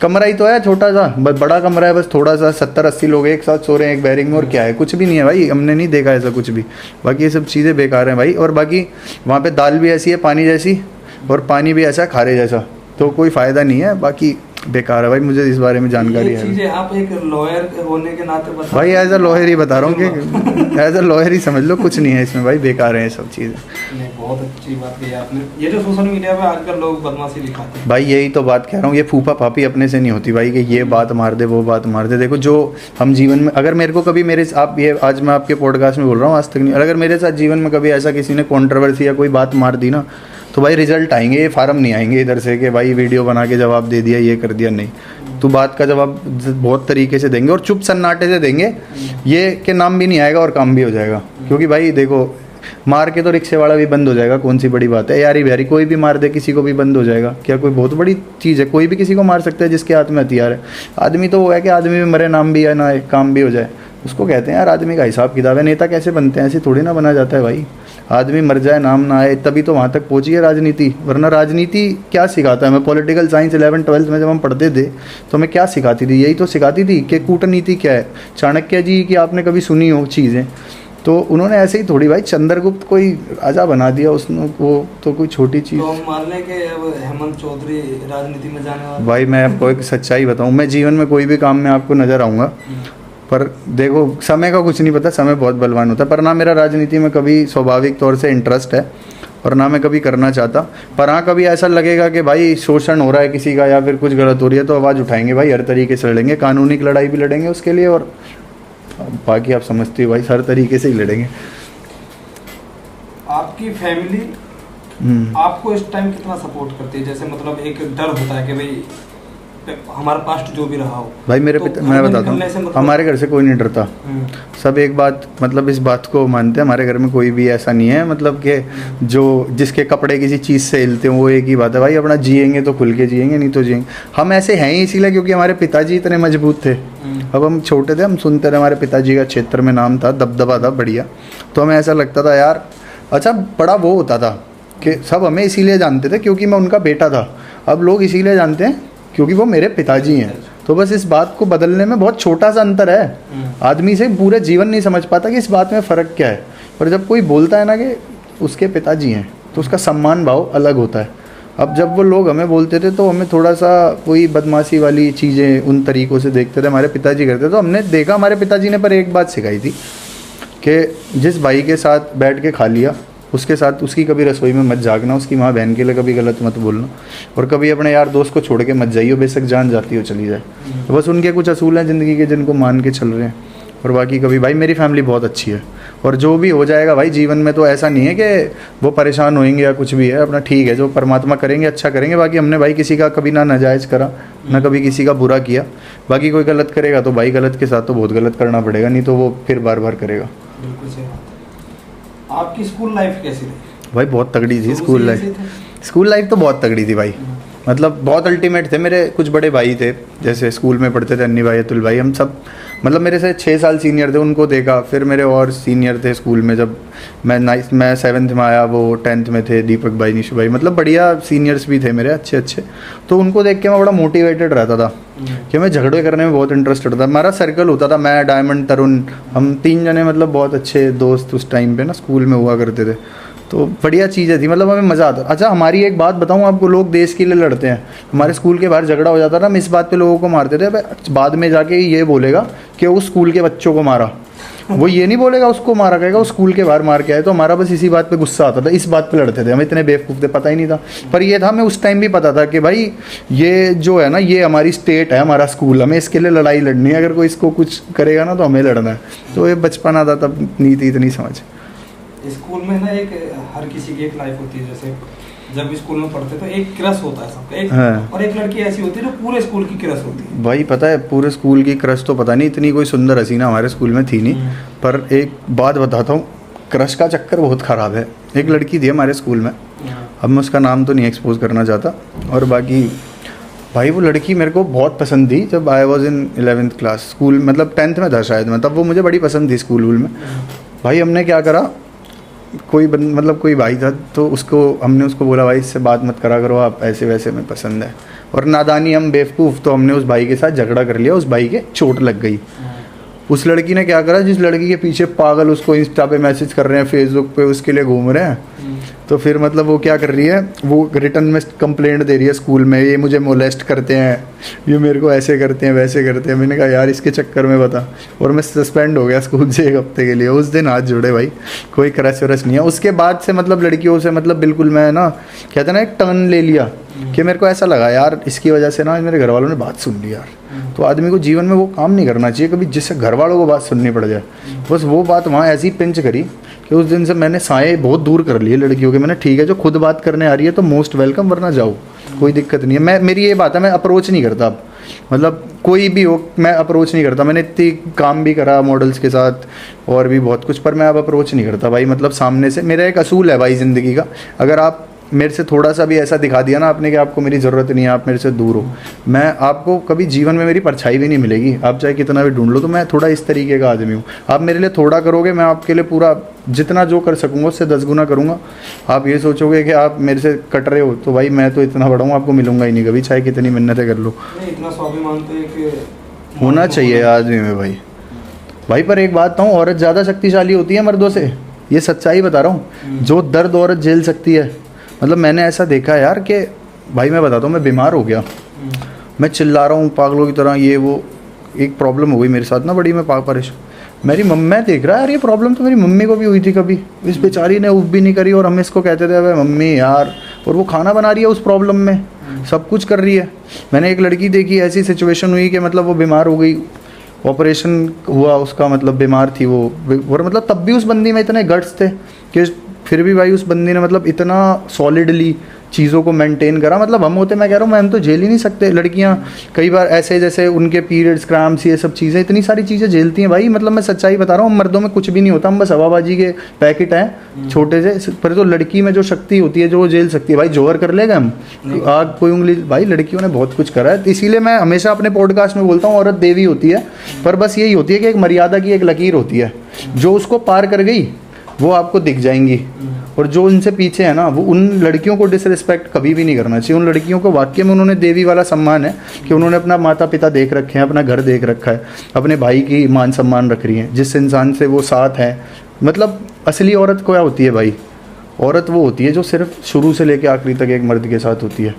कमरा ही तो है छोटा सा, बस बड़ा कमरा है, बस थोड़ा सा 70-80 लोग एक साथ सो रहे हैं एक बैरिंग में, और क्या है, कुछ भी नहीं है भाई, हमने नहीं देखा ऐसा कुछ भी। बाकी ये सब चीज़ें बेकार हैं भाई, और बाकी वहाँ पे दाल भी ऐसी है पानी जैसी, और पानी भी ऐसा है खारे जैसा, तो कोई फ़ायदा नहीं है, बाकी बेकार है भाई, मुझे इस बारे में जानकारी है। चीजें आप एक लॉयर होने के नाते बता भाई, एज अ लॉयर ही बता रहा हूँ कि एज अ लॉयर ही समझ लो, कुछ नहीं है इसमें भाई, बेकार है ये सब चीज़ें। नहीं, बहुत अच्छी बात कही आपने। ये जो सोशल मीडिया पे आजकल लोग बदमाशी दिखाते हैं भाई, यही तो बात कह रहा हूँ, ये फूफा फापी अपने से नहीं होती भाई कि ये बात मार दे वो बात मार दे। देखो, जो हम जीवन में, अगर मेरे को कभी मेरे आप ये आज मैं आपके पॉडकास्ट में बोल रहा हूँ, आज तक नहीं, अगर मेरे साथ जीवन में कभी ऐसा किसी ने कॉन्ट्रोवर्सी या कोई बात मार दी ना, तो भाई रिजल्ट आएंगे, ये फार्म नहीं आएंगे इधर से कि भाई वीडियो बना के जवाब दे दिया, ये कर दिया, नहीं, तो बात का जवाब बहुत तरीके से देंगे और चुप सन्नाटे से देंगे, ये के नाम भी नहीं आएगा और काम भी हो जाएगा। क्योंकि भाई देखो, मार के तो रिक्शे वाला भी बंद हो जाएगा, कौन सी बड़ी बात है, यारी बिहारी कोई भी मार दे किसी को भी बंद हो जाएगा, क्या कोई बहुत बड़ी चीज़ है, कोई भी किसी को मार सकता है जिसके हाथ में हथियार है। आदमी तो वो है कि आदमी भी मरे, नाम भी है ना, काम भी हो जाए, उसको कहते हैं यार आदमी का हिसाब किताब है। नेता कैसे बनते हैं, ऐसे थोड़ी ना बना जाता है भाई, आदमी मर जाए नाम ना आए तभी तो वहाँ तक पहुँची है राजनीति, वरना राजनीति क्या सिखाता है। मैं पॉलिटिकल साइंस 11th-12th में जब हम पढ़ते थे तो हमें क्या सिखाती थी, यही तो सिखाती थी कि कूटनीति क्या है, चाणक्य जी की आपने कभी सुनी हो चीज़ें, तो उन्होंने ऐसे ही थोड़ी भाई चंद्रगुप्त कोई राजा बना दिया उसने, वो तो कोई छोटी चीज़। तो हम मान लें कि अब हेमंत चौधरी राजनीति में जाने वाला। भाई मैं आपको एक सच्चाई बताऊँ, मैं जीवन में कोई भी काम में आपको नज़र आऊँगा, पर देखो समय का कुछ नहीं पता, समय बहुत बलवान होता है, पर ना मेरा राजनीति में कभी स्वाभाविक तौर से इंटरेस्ट है और ना मैं कभी करना चाहता। पर हाँ, कभी ऐसा लगेगा कि भाई शोषण हो रहा है किसी का या फिर कुछ गलत हो रही है तो आवाज़ उठाएंगे भाई, हर तरीके से लड़ेंगे, कानूनी लड़ाई भी लड़ेंगे उसके लिए, और बाकी आप समझते हो भाई हर तरीके से ही लड़ेंगे। आपकी फैमिली आपको इस टाइम कितना सपोर्ट करती है? जैसे मतलब एक डर होता है कि भाई हमारा पास्ट जो भी रहा हो भाई मेरे तो पिता, मैं बताता हूँ मतलब... हमारे घर से कोई नहीं डरता। सब एक बात मतलब इस बात को मानते हैं, हमारे घर में कोई भी ऐसा नहीं है मतलब कि जो जिसके कपड़े किसी चीज़ से हिलते हैं। वो एक ही बात है भाई, अपना जिएंगे तो खुल के जिएंगे, नहीं तो जिएंगे। हम ऐसे हैं ही इसीलिए क्योंकि हमारे पिताजी इतने मजबूत थे। अब हम छोटे थे, हम सुनते थे, हमारे पिताजी का क्षेत्र में नाम था, दबदबा था बढ़िया। तो हमें ऐसा लगता था यार, अच्छा बड़ा वो होता था कि सब हमें इसीलिए जानते थे क्योंकि मैं उनका बेटा था। अब लोग इसीलिए जानते हैं क्योंकि वो मेरे पिताजी हैं। तो बस इस बात को बदलने में बहुत छोटा सा अंतर है। आदमी से पूरे जीवन नहीं समझ पाता कि इस बात में फ़र्क क्या है, पर जब कोई बोलता है ना कि उसके पिताजी हैं तो उसका सम्मान भाव अलग होता है। अब जब वो लोग हमें बोलते थे तो हमें थोड़ा सा कोई बदमाशी वाली चीज़ें उन तरीक़ों से देखते थे, हमारे पिताजी करते। तो हमने देखा हमारे पिताजी ने पर एक बात सिखाई थी कि जिस भाई के साथ बैठ के खा लिया उसके साथ उसकी कभी रसोई में मत जागना, उसकी माँ बहन के लिए कभी गलत मत बोलना, और कभी अपने यार दोस्त को छोड़ के मत जाइए, बेशक जान जाती हो चली जाए। तो बस उनके कुछ असूल हैं ज़िंदगी के जिनको मान के चल रहे हैं। और बाकी कभी भाई मेरी फैमिली बहुत अच्छी है, और जो भी हो जाएगा भाई जीवन में तो ऐसा नहीं है कि वो परेशान होएंगे या कुछ भी है, अपना ठीक है जो परमात्मा करेंगे अच्छा करेंगे। बाकी हमने भाई किसी का कभी ना नाजायज़ करा, ना कभी किसी का बुरा किया। बाकी कोई गलत करेगा तो भाई गलत के साथ तो बहुत गलत करना पड़ेगा, नहीं तो वो फिर बार बार करेगा। बिल्कुल सही बात है। आपकी स्कूल लाइफ कैसी रही? भाई बहुत तगड़ी थी स्कूल लाइफ। स्कूल लाइफ तो बहुत तगड़ी थी भाई, मतलब बहुत अल्टीमेट थे। मेरे कुछ बड़े भाई थे जैसे स्कूल में पढ़ते थे, अन्नी भाई, अतुल भाई, हम सब मतलब मेरे से 6 साल सीनियर थे, उनको देखा। फिर मेरे और सीनियर थे स्कूल में, जब मैं 7th में आया वो 10th में थे, दीपक भाई, निशु भाई, मतलब बढ़िया सीनियर्स भी थे मेरे अच्छे अच्छे। तो उनको देख के मैं बड़ा मोटिवेटेड रहता था कि मैं झगड़े करने में बहुत इंटरेस्टेड था। हमारा सर्कल होता था, मैं, डायमंड, तरुण, हम 3 जने मतलब बहुत अच्छे दोस्त उस टाइम पे ना स्कूल में हुआ करते थे। तो बढ़िया चीज़ें थी, मतलब हमें मज़ा आता। अच्छा हमारी एक बात बताऊँ आपको, लोग देश के लिए लड़ते हैं, हमारे स्कूल के बाहर झगड़ा हो जाता था, हम इस बात पे लोगों को मारते थे। बाद में जाके ये बोलेगा कि उस स्कूल के बच्चों को मारा, वो ये नहीं बोलेगा उसको मारा, कहेगा उस स्कूल के बाहर मार के आए। तो हमारा बस इसी बात पे गुस्सा आता था, इस बात पे लड़ते थे। हम इतने बेवकूफ़ थे, पता ही नहीं था। पर ये था, हमें उस टाइम भी पता था कि भाई ये जो है ना, ये हमारी स्टेट है, हमारा स्कूल, हमें इसके लिए लड़ाई लड़नी है। अगर कोई इसको कुछ करेगा ना तो हमें लड़ना है। तो ये बचपना था, तब नहीं थी इतनी समझ। स्कूल में ना एक हर किसी की एक लाइफ होती है, जैसे जब स्कूल में पढ़ते तो एक क्रश होता है सबका, एक हाँ। और एक लड़की ऐसी होती है जो पूरे स्कूल की क्रश होती है। भाई पता है पूरे स्कूल की क्रश तो पता नहीं, इतनी कोई सुंदर हसीना हमारे स्कूल में थी नहीं। पर एक बात बताता हूँ, क्रश का चक्कर बहुत ख़राब है। एक लड़की थी हमारे स्कूल में, अब मैं उसका नाम तो नहीं एक्सपोज करना चाहता। और बाकी भाई वो लड़की मेरे को बहुत पसंद थी जब I was in 11th class, school मतलब 10th में था शायद मैं, तब वो मुझे बड़ी पसंद थी स्कूल में। भाई हमने क्या करा, मतलब कोई भाई था तो हमने उसको बोला भाई इससे बात मत करा करो आप, ऐसे वैसे में पसंद है। और नादानी, हम बेवकूफ़, तो हमने उस भाई के साथ झगड़ा कर लिया, उस भाई के चोट लग गई। उस लड़की ने क्या करा, जिस लड़की के पीछे पागल उसको इंस्टा पे मैसेज कर रहे हैं, फेसबुक पे उसके लिए घूम रहे हैं, तो फिर मतलब वो क्या कर रही है, वो रिटर्न में कंप्लेंट दे रही है स्कूल में, ये मुझे मोलेस्ट करते हैं, ये मेरे को ऐसे करते हैं वैसे करते हैं। मैंने कहा यार इसके चक्कर में बता, और मैं सस्पेंड हो गया स्कूल से 1 हफ्ते के लिए। उस दिन हाथ जुड़े भाई, कोई क्रश वरश नहीं है। उसके बाद से मतलब लड़कियों से मतलब बिल्कुल मैं ना, कहते ना एक टर्न ले लिया कि मेरे को ऐसा लगा यार इसकी वजह से ना मेरे घर वालों ने बात सुन ली यार। तो आदमी को जीवन में वो काम नहीं करना चाहिए कभी जिससे घर वालों को बात सुननी पड़ जाए। बस वो बात वहाँ ऐसी पिंच करी कि उस दिन से मैंने साए बहुत दूर कर लिए लड़कियों के। मैंने ठीक है जो खुद बात करने आ रही है तो मोस्ट वेलकम, वरना जाओ, कोई दिक्कत नहीं है। मेरी ये बात है, मैं अप्रोच नहीं करता अब, मतलब कोई भी हो मैं अप्रोच नहीं करता। मैंने इतनी काम भी करा मॉडल्स के साथ और भी बहुत कुछ, पर मैं अब अप्रोच नहीं करता भाई। मतलब सामने से, मेरा एक असूल है भाई ज़िंदगी का, अगर आप मेरे से थोड़ा सा भी ऐसा दिखा दिया ना आपने कि आपको मेरी ज़रूरत नहीं है, आप मेरे से दूर हो, मैं आपको कभी जीवन में मेरी परछाई भी नहीं मिलेगी, आप चाहे कितना भी ढूंढ लो। तो मैं थोड़ा इस तरीके का आदमी हूँ। आप मेरे लिए थोड़ा करोगे, मैं आपके लिए पूरा जितना जो कर सकूँगा उससे 10 गुना करूँगा। आप ये सोचोगे कि आप मेरे से कट रहे हो, तो भाई मैं तो इतना बड़ा हूँ, आपको मिलूंगा ही नहीं कभी, चाहे कितनी मिन्नतें कर लो। इतना स्वाभिमान तो एक होना चाहिए आदमी में भाई। पर एक बात कहूँ, औरत ज़्यादा शक्तिशाली होती है मर्दों से, ये सच्चाई बता रहा हूँ। जो दर्द औरत झेल सकती है, मतलब मैंने ऐसा देखा यार कि भाई मैं बताता हूँ, मैं बीमार हो गया, मैं चिल्ला रहा हूँ पागलों की तरह, ये वो एक प्रॉब्लम हो गई मेरे साथ ना बड़ी, मैं परेशान। मेरी मैं देख रहा है यार ये प्रॉब्लम तो मेरी मम्मी को भी हुई थी कभी, इस बेचारी ने उफ भी नहीं करी, और हम इसको कहते थे अबे मम्मी यार, और वो खाना बना रही है उस प्रॉब्लम में, सब कुछ कर रही है। मैंने एक लड़की देखी, ऐसी सिचुएशन हुई कि मतलब वो बीमार हो गई, ऑपरेशन हुआ उसका, मतलब बीमार थी वो, और मतलब तब भी उस बंदी में इतने गट्स थे कि फिर भी भाई उस बंदी ने मतलब इतना सॉलिडली चीज़ों को मेंटेन करा। मतलब हम होते, मैं कह रहा हूँ, हम तो झेल ही नहीं सकते। लड़कियाँ कई बार ऐसे जैसे उनके पीरियड्स, क्रैम्प्स, ये सब चीज़ें, इतनी सारी चीज़ें झेलती हैं भाई। मतलब मैं सच्चाई बता रहा हूँ, हम मर्दों में कुछ भी नहीं होता, हम बस हवाबाजी के पैकेट हैं छोटे से। पर तो लड़की में जो शक्ति होती है, जो वो झेल सकती है भाई, जोहर कर लेगा हम आग कोई उंगली। भाई लड़कियों ने बहुत कुछ करा है। इसीलिए मैं हमेशा अपने पॉडकास्ट में बोलता हूँ, औरत देवी होती है, पर बस यही होती है कि एक मर्यादा की एक लकीर होती है, जो उसको पार कर गई वो आपको दिख जाएंगी। और जो उनसे पीछे है ना, वो उन लड़कियों को डिसरिस्पेक्ट कभी भी नहीं करना चाहिए। उन लड़कियों को वाकई में उन्होंने देवी वाला सम्मान है कि उन्होंने अपना माता पिता देख रखे हैं, अपना घर देख रखा है, अपने भाई की मान सम्मान रख रही हैं, जिस इंसान से वो साथ हैं। मतलब असली औरत क्या होती है भाई? औरत वो होती है जो सिर्फ शुरू से लेकर आखिरी तक एक मर्द के साथ होती है।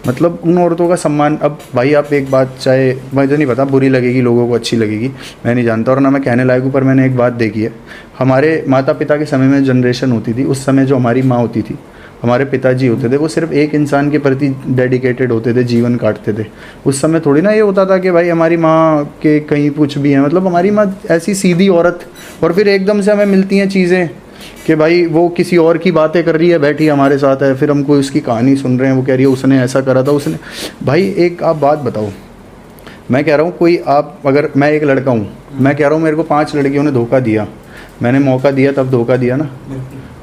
मतलब उन औरतों का सम्मान। अब भाई आप एक बात, चाहे मुझे नहीं पता बुरी लगेगी लोगों को, अच्छी लगेगी, मैं नहीं जानता, और ना मैं कहने लायक हूँ, पर मैंने एक बात देखी है। हमारे माता पिता के समय में जनरेशन होती थी, उस समय जो हमारी माँ होती थी, हमारे पिताजी होते थे, वो सिर्फ एक इंसान के प्रति डेडिकेटेड होते थे, जीवन काटते थे। उस समय थोड़ी ना ये होता था कि भाई हमारी माँ के कहीं कुछ भी है। मतलब हमारी माँ ऐसी सीधी औरत, और फिर एकदम से हमें मिलती हैं चीज़ें कि भाई वो किसी और की बातें कर रही है, बैठी हमारे साथ है, फिर हम कोई उसकी कहानी सुन रहे हैं, वो कह रही है उसने ऐसा करा था, उसने। भाई एक आप बात बताओ, मैं कह रहा हूँ कोई आप, अगर मैं एक लड़का हूँ, मैं कह रहा हूँ मेरे को 5 लड़कियों ने धोखा दिया, मैंने मौका दिया तब धोखा दिया ना।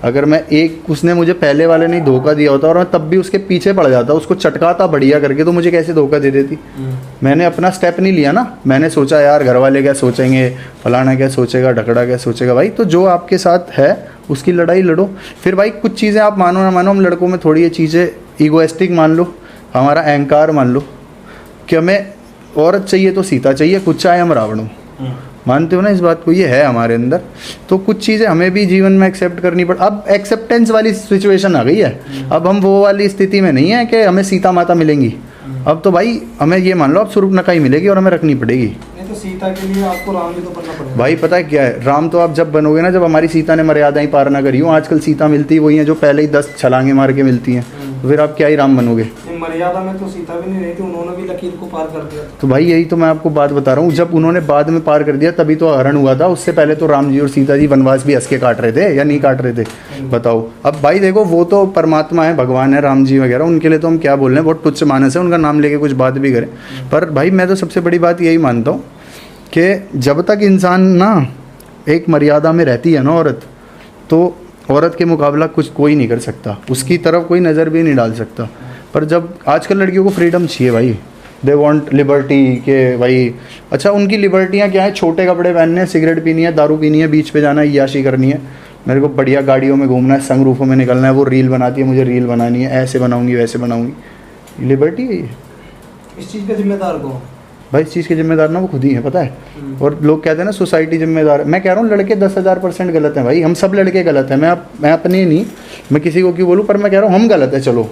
अगर मैं एक, उसने मुझे पहले वाले नहीं धोखा दिया होता और मैं तब भी उसके पीछे पड़ जाता, उसको चटकाता बढ़िया करके, तो मुझे कैसे धोखा दे देती? मैंने अपना स्टेप नहीं लिया ना। मैंने सोचा यार घर वाले क्या सोचेंगे, फलाना क्या सोचेगा, ढकड़ा क्या सोचेगा। भाई तो जो आपके साथ है उसकी लड़ाई लड़ो। फिर भाई कुछ चीज़ें आप मानो ना मानो, हम लड़कों में थोड़ी ये चीज़ें ईगोइस्टिक मान लो, हमारा अहंकार मान लो कि हमें औरत चाहिए तो सीता चाहिए, कुछ चाहे हम रावण हो। मानते हो ना इस बात को? ये है हमारे अंदर। तो कुछ चीज़ें हमें भी जीवन में एक्सेप्ट करनी पड़। अब एक्सेप्टेंस वाली सिचुएशन आ गई है। अब हम वो वाली स्थिति में नहीं है कि हमें सीता माता मिलेंगी। अब तो भाई हमें ये मान लो अब सूर्पनखा ही मिलेगी और हमें रखनी पड़ेगी। नहीं तो सीता के लिए आपको राम भी तो बनना पड़ेगा। भाई पता है क्या है, राम तो आप जब बनोगे ना, जब हमारी सीता ने मर्यादाएं पार ना करी हो। आजकल सीता मिलती वही हैं जो पहले ही 10 छलांगे मार के मिलती हैं, तो फिर आप क्या ही राम बनोगे? मर्यादा में तो सीता भी नहीं रही थी, उन्होंने भी लकीर को पार कर दिया। तो भाई यही तो मैं आपको बात बता रहा हूँ, जब उन्होंने बाद में पार कर दिया तभी तो हरण हुआ था। उससे पहले तो राम जी और सीता जी वनवास भी हंस के काट रहे थे या नहीं काट रहे थे? बताओ। अब भाई देखो, वो तो परमात्मा है, भगवान है, राम जी वगैरह, उनके लिए तो हम क्या बोल रहे हैं, बहुत तुच्छ मानस है, उनका नाम लेके कुछ बात भी करें। पर भाई मैं तो सबसे बड़ी बात यही मानता हूँ कि जब तक इंसान ना एक मर्यादा में रहती है ना औरत, तो औरत के मुकाबला कुछ कोई नहीं कर सकता, उसकी तरफ कोई नज़र भी नहीं डाल सकता। पर जब आजकल लड़कियों को फ्रीडम चाहिए भाई, दे वांट लिबर्टी के भाई। अच्छा उनकी लिबर्टियाँ क्या है? छोटे कपड़े पहनने हैं, सिगरेट पीनी है, दारू पीनी है, बीच पे जाना है, याशी करनी है, मेरे को बढ़िया गाड़ियों में घूमना है, संगरूफों में निकलना है। वो रील बनाती है, मुझे रील बनानी है, ऐसे बनाऊंगी वैसे बनाऊंगी। लिबर्टी है ये? इस चीज़ का जिम्मेदार कौन? भाई इस चीज़ के जिम्मेदार ना वो खुद ही है, पता है। और लोग कहते हैं ना सोसाइटी जिम्मेदार है। मैं कह रहा हूँ लड़के 10,000% गलत हैं भाई, हम सब लड़के गलत हैं। मैं अपने नहीं, मैं किसी को क्यों बोलूँ, पर मैं कह रहा हूँ हम गलत है। चलो